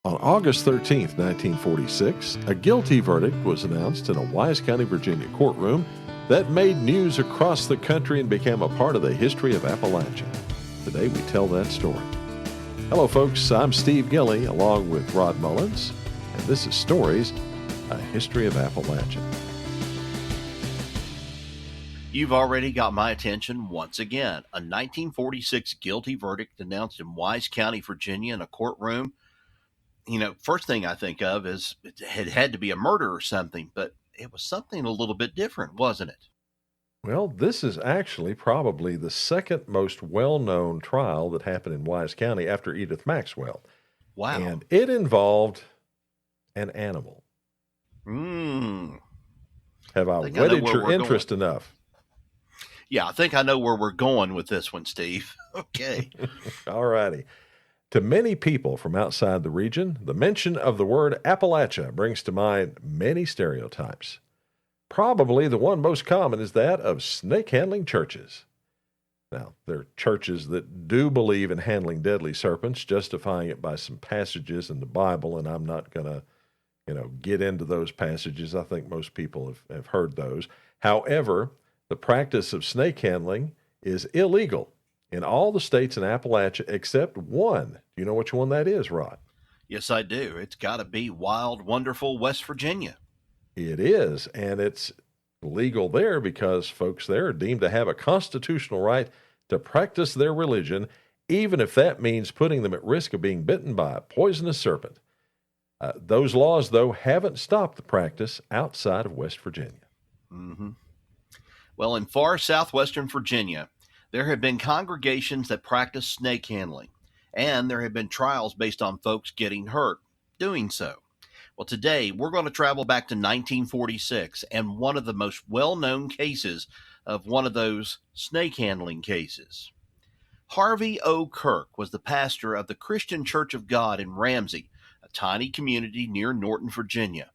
On August 13th, 1946, a guilty verdict was announced in a Wise County, Virginia courtroom that made news across the country and became a part of the history of Appalachia. Today we tell that story. Hello folks, I'm Steve Gilley along with Rod Mullins, and this is Stories, a History of Appalachia. You've already got my attention once again. A 1946 guilty verdict announced in Wise County, Virginia in a courtroom. First thing I think of is it had to be a murder or something, but it was something a little bit different, wasn't it? Well, this is actually probably the second most well-known trial that happened in Wise County after Edith Maxwell. Wow. And it involved an animal. Have I whetted your interest enough? Yeah, I think I know where we're going with this one, Steve. Okay. All righty. To many people from outside the region, the mention of the word Appalachia brings to mind many stereotypes. Probably the one most common is that of snake-handling churches. Now, there are churches that do believe in handling deadly serpents, justifying it by some passages in the Bible, and I'm not going to, get into those passages. I think most people have heard those. However, the practice of snake handling is illegal in all the states in Appalachia except one. Do you know which one that is, Rod? Yes, I do. It's got to be wild, wonderful West Virginia. It is, and it's legal there because folks there are deemed to have a constitutional right to practice their religion, even if that means putting them at risk of being bitten by a poisonous serpent. Those laws, though, haven't stopped the practice outside of West Virginia. Mm-hmm. Well, in far southwestern Virginia, there have been congregations that practice snake handling, and there have been trials based on folks getting hurt doing so. Well, today we're going to travel back to 1946 and one of the most well-known cases of one of those snake handling cases. Harvey O. Kirk was the pastor of the Christian Church of God in Ramsey, a tiny community near Norton, Virginia.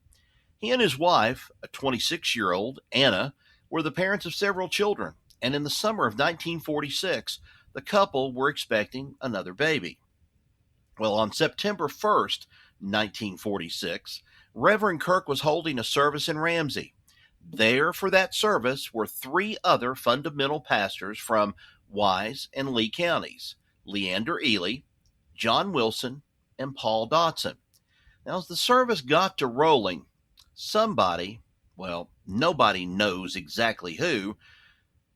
He and his wife, a 26-year-old, Anna, were the parents of several children, and in the summer of 1946, the couple were expecting another baby. Well, on September 1st, 1946, Reverend Kirk was holding a service in Ramsey. There for that service were three other fundamental pastors from Wise and Lee counties, Leander Ely, John Wilson, and Paul Dotson. Now, as the service got to rolling, somebody, nobody knows exactly who,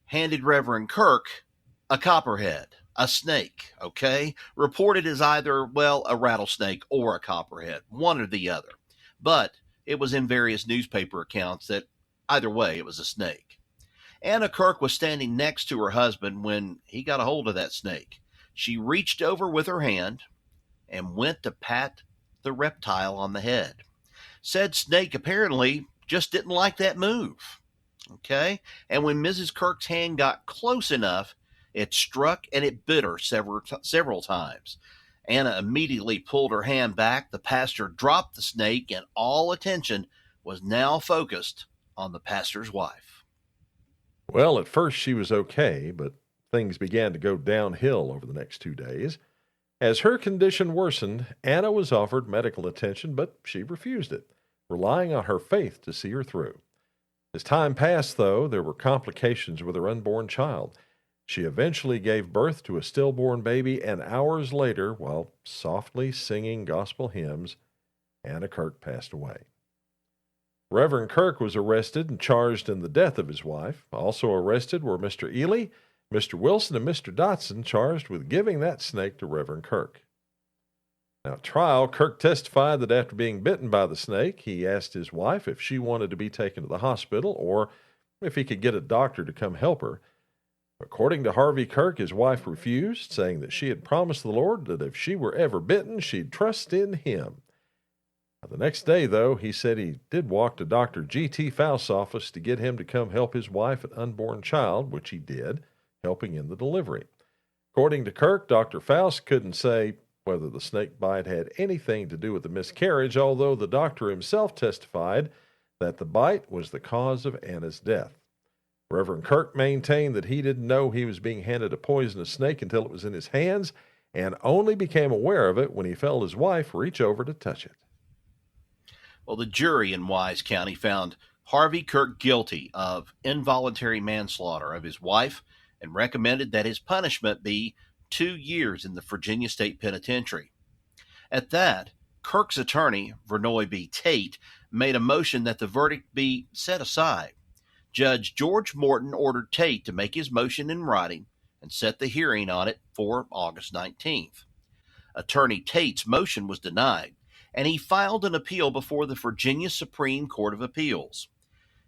handed Reverend Kirk a copperhead, a snake, okay? Reported as either, a rattlesnake or a copperhead, one or the other. But it was in various newspaper accounts that either way, it was a snake. Anna Kirk was standing next to her husband when he got a hold of that snake. She reached over with her hand and went to pat the reptile on the head. Said snake apparently just didn't like that move. Okay? And when Mrs. Kirk's hand got close enough, it struck and it bit her several times. Anna immediately pulled her hand back. The pastor dropped the snake, and all attention was now focused on the pastor's wife. Well, at first she was okay, but things began to go downhill over the next 2 days. As her condition worsened, Anna was offered medical attention, but she refused it, relying on her faith to see her through. As time passed, though, there were complications with her unborn child. She eventually gave birth to a stillborn baby, and hours later, while softly singing gospel hymns, Anna Kirk passed away. Reverend Kirk was arrested and charged in the death of his wife. Also arrested were Mr. Ely, Mr. Wilson, and Mr. Dotson, charged with giving that snake to Reverend Kirk. Now, at trial, Kirk testified that after being bitten by the snake, he asked his wife if she wanted to be taken to the hospital or if he could get a doctor to come help her. According to Harvey Kirk, his wife refused, saying that she had promised the Lord that if she were ever bitten, she'd trust in him. Now, the next day, though, he said he did walk to Dr. G.T. Faust's office to get him to come help his wife and unborn child, which he did, helping in the delivery. According to Kirk, Dr. Faust couldn't say whether the snake bite had anything to do with the miscarriage, although the doctor himself testified that the bite was the cause of Anna's death. Reverend Kirk maintained that he didn't know he was being handed a poisonous snake until it was in his hands, and only became aware of it when he felt his wife reach over to touch it. Well, the jury in Wise County found Harvey Kirk guilty of involuntary manslaughter of his wife and recommended that his punishment be 2 years in the Virginia State Penitentiary. At that, Kirk's attorney, Vernoy B. Tate, made a motion that the verdict be set aside. Judge George Morton ordered Tate to make his motion in writing and set the hearing on it for August 19th. Attorney Tate's motion was denied, and he filed an appeal before the Virginia Supreme Court of Appeals.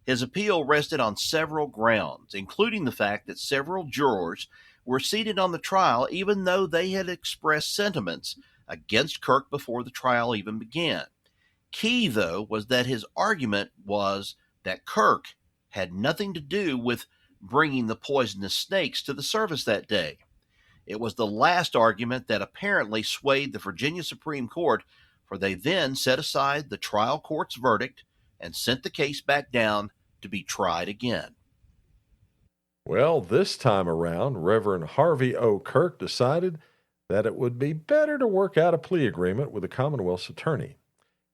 His appeal rested on several grounds, including the fact that several jurors were seated on the trial even though they had expressed sentiments against Kirk before the trial even began. Key, though, was that his argument was that Kirk had nothing to do with bringing the poisonous snakes to the service that day. It was the last argument that apparently swayed the Virginia Supreme Court, for they then set aside the trial court's verdict and sent the case back down to be tried again. Well, this time around, Reverend Harvey O. Kirk decided that it would be better to work out a plea agreement with the Commonwealth's attorney.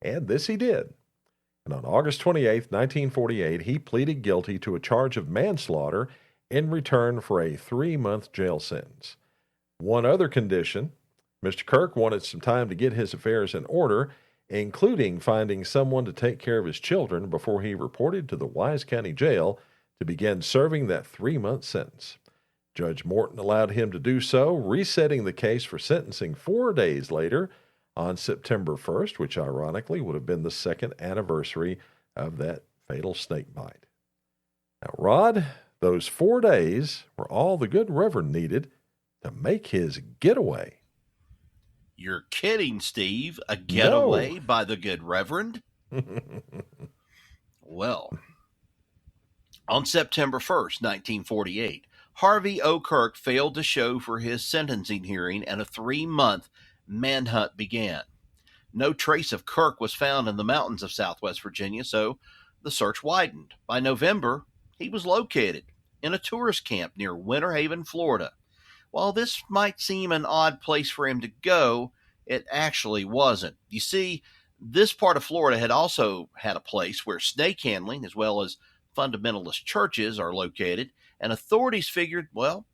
And this he did. And on August 28, 1948, he pleaded guilty to a charge of manslaughter in return for a 3-month jail sentence. One other condition, Mr. Kirk wanted some time to get his affairs in order, including finding someone to take care of his children before he reported to the Wise County Jail to begin serving that 3-month sentence. Judge Morton allowed him to do so, resetting the case for sentencing 4 days later on September 1st, which ironically would have been the 2nd anniversary of that fatal snake bite. Now, Rod, those 4 days were all the good Reverend needed to make his getaway. You're kidding, Steve. A getaway by the good Reverend? Well, on September 1st, 1948, Harvey O. Kirk failed to show for his sentencing hearing, and a 3-month manhunt began. No trace of Kirk was found in the mountains of southwest Virginia, so the search widened. By November, he was located in a tourist camp near Winter Haven, Florida. While this might seem an odd place for him to go, it actually wasn't. You see, this part of Florida had also had a place where snake handling, as well as fundamentalist churches, are located, and authorities figured, well,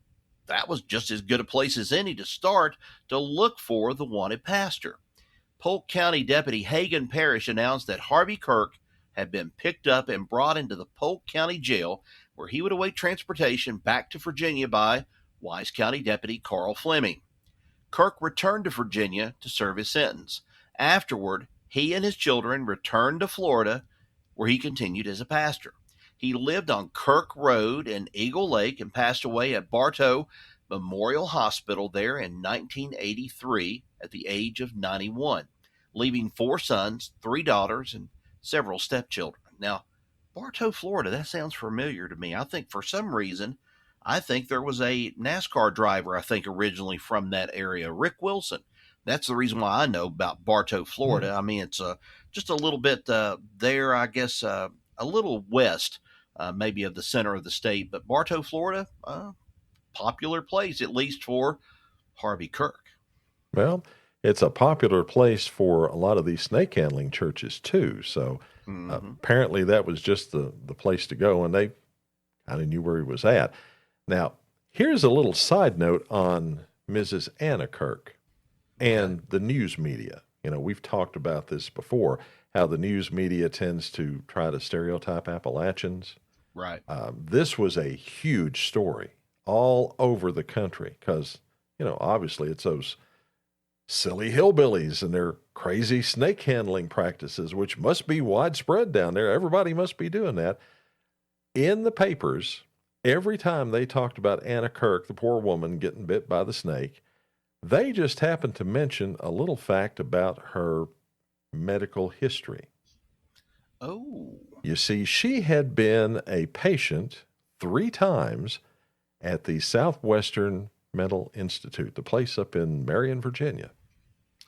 that was just as good a place as any to start to look for the wanted pastor. Polk County Deputy Hagan Parrish announced that Harvey Kirk had been picked up and brought into the Polk County Jail, where he would await transportation back to Virginia by Wise County Deputy Carl Fleming. Kirk returned to Virginia to serve his sentence. Afterward, he and his children returned to Florida, where he continued as a pastor. He lived on Kirk Road in Eagle Lake and passed away at Bartow Memorial Hospital there in 1983 at the age of 91, leaving 4 sons, 3 daughters, and several stepchildren. Now, Bartow, Florida, that sounds familiar to me. I think for some reason, there was a NASCAR driver, originally from that area, Rick Wilson. That's the reason why I know about Bartow, Florida. I mean, it's just a little bit there, I guess, a little west, maybe of the center of the state. But Bartow, Florida, popular place, at least for Harvey Kirk. Well, it's a popular place for a lot of these snake handling churches, too. So apparently that was just the place to go, and they kind of knew where he was at. Now, here's a little side note on Mrs. Anna Kirk and the news media. You know, we've talked about this before, how the news media tends to try to stereotype Appalachians. Right. This was a huge story all over the country because, you know, obviously it's those silly hillbillies and their crazy snake handling practices, which must be widespread down there. Everybody must be doing that. In the papers, every time they talked about Anna Kirk, the poor woman getting bit by the snake, they just happened to mention a little fact about her medical history. Oh. You see, she had been a patient 3 times at the Southwestern Mental Institute, the place up in Marion, Virginia.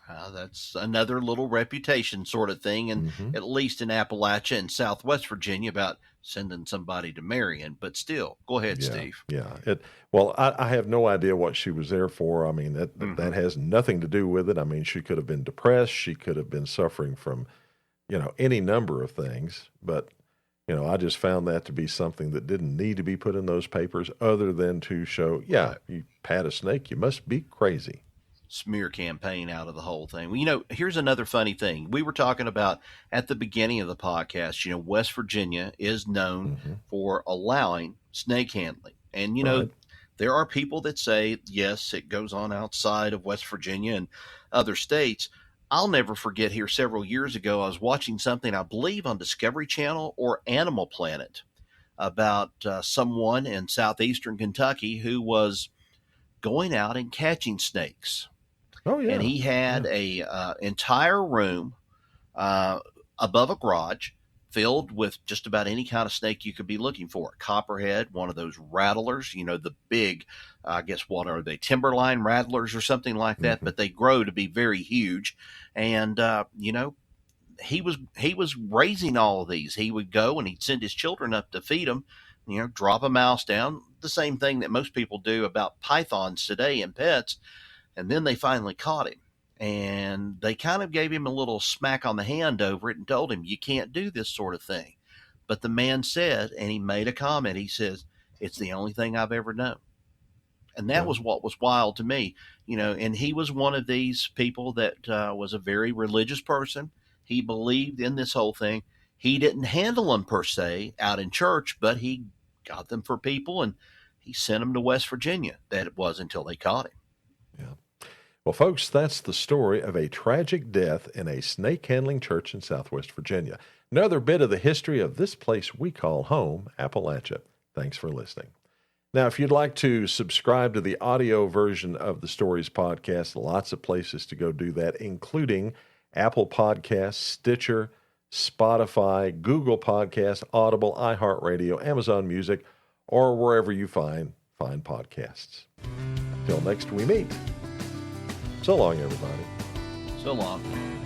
That's another little reputation sort of thing, and Mm-hmm. at least in Appalachia and Southwest Virginia about sending somebody to Marion. But still, go ahead, Yeah, Steve. yeah. Well, I have no idea what she was there for. I mean, that Hmm. has nothing to do with it. I mean, she could have been depressed. She could have been suffering from, any number of things. But, I just found that to be something that didn't need to be put in those papers other than to show, yeah, Right. you pat a snake, you must be crazy. Smear campaign out of the whole thing. Well, here's another funny thing. We were talking about at the beginning of the podcast, West Virginia is known Hmm. for allowing snake handling. And, Right. there are people that say, yes, it goes on outside of West Virginia and other states. I'll never forget here several years ago, I was watching something, I believe, on Discovery Channel or Animal Planet about someone in southeastern Kentucky who was going out and catching snakes, Oh, and yeah. he had Yeah. a entire room uh, above a garage filled with just about any kind of snake you could be looking for. Copperhead, one of those rattlers, the big, I guess, what are they, timberline rattlers or something like that, Hmm. but they grow to be very huge. And, he was raising all of these. He would go and he'd send his children up to feed them, drop a mouse down, the same thing that most people do about pythons today and pets. And then they finally caught him. And they kind of gave him a little smack on the hand over it and told him, you can't do this sort of thing. But the man said, and he made a comment, he says, it's the only thing I've ever known. And that Yeah. was what was wild to me, and he was one of these people that was a very religious person. He believed in this whole thing. He didn't handle them per se out in church, but he got them for people, and he sent them to West Virginia. That it was until they caught him. Yeah. Well, folks, that's the story of a tragic death in a snake handling church in Southwest Virginia. Another bit of the history of this place we call home, Appalachia. Thanks for listening. Now, if you'd like to subscribe to the audio version of the Stories podcast, lots of places to go do that, including Apple Podcasts, Stitcher, Spotify, Google Podcasts, Audible, iHeartRadio, Amazon Music, or wherever you find podcasts. Till next we meet. So long, everybody. So long.